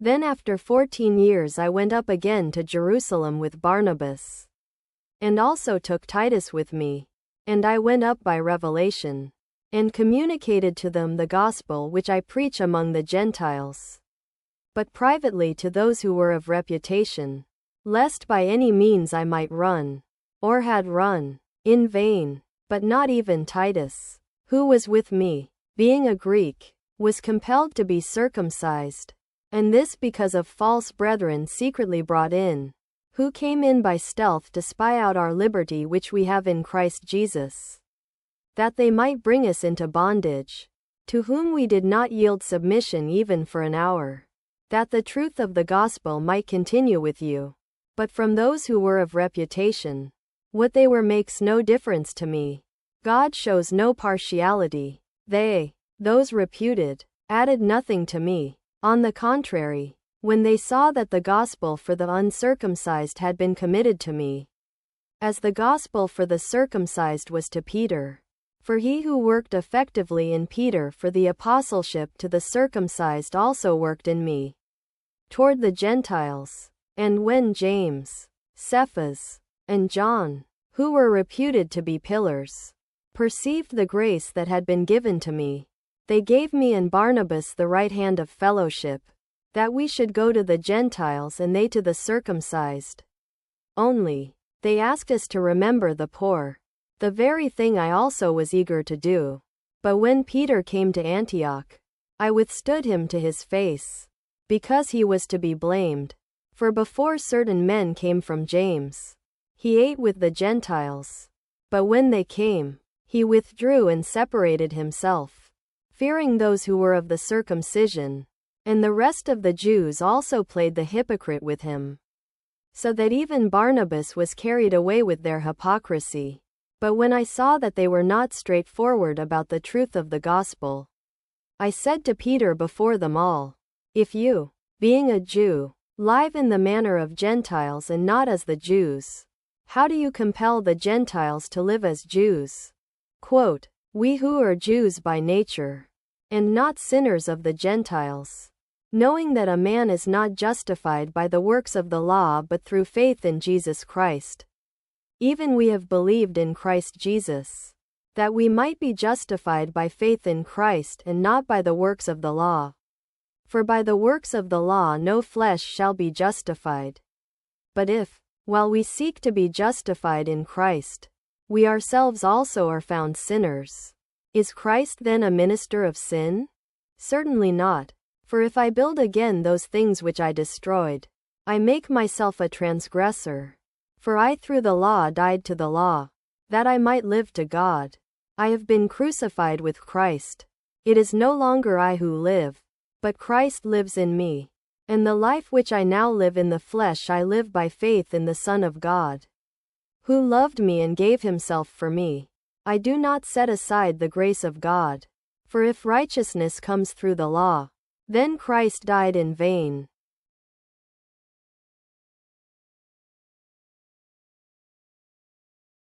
Then after 14 years I went up again to Jerusalem with Barnabas, and also took Titus with me. And I went up by revelation, and communicated to them the gospel which I preach among the Gentiles, but privately to those who were of reputation, lest by any means I might run, or had run, in vain. But not even Titus, who was with me, being a Greek, was compelled to be circumcised, and this because of false brethren secretly brought in, who came in by stealth to spy out our liberty which we have in Christ Jesus, that they might bring us into bondage, to whom we did not yield submission even for an hour, that the truth of the gospel might continue with you. But from those who were of reputation, what they were makes no difference to me. God shows no partiality. They, those reputed, added nothing to me. On the contrary, when they saw that the gospel for the uncircumcised had been committed to me, as the gospel for the circumcised was to Peter, for he who worked effectively in Peter for the apostleship to the circumcised also worked in me, toward the Gentiles. And when James, Cephas, and John, who were reputed to be pillars, perceived the grace that had been given to me, they gave me and Barnabas the right hand of fellowship, that we should go to the Gentiles and they to the circumcised. Only, they asked us to remember the poor, the very thing I also was eager to do. But when Peter came to Antioch, I withstood him to his face, because he was to be blamed. For before certain men came from James, he ate with the Gentiles. But when they came, he withdrew and separated himself, fearing those who were of the circumcision. And the rest of the Jews also played the hypocrite with him, so that even Barnabas was carried away with their hypocrisy. But when I saw that they were not straightforward about the truth of the gospel, I said to Peter before them all, if you, being a Jew, live in the manner of Gentiles and not as the Jews, how do you compel the Gentiles to live as Jews? Quote, we who are Jews by nature, and not sinners of the Gentiles, knowing that a man is not justified by the works of the law but through faith in Jesus Christ. Even we have believed in Christ Jesus, that we might be justified by faith in Christ and not by the works of the law. For by the works of the law no flesh shall be justified. But if, while we seek to be justified in Christ, we ourselves also are found sinners, is Christ then a minister of sin? Certainly not. For if I build again those things which I destroyed, I make myself a transgressor. For I through the law died to the law, that I might live to God. I have been crucified with Christ. It is no longer I who live, but Christ lives in me. And the life which I now live in the flesh I live by faith in the Son of God, who loved me and gave himself for me. I do not set aside the grace of God. For if righteousness comes through the law, then Christ died in vain.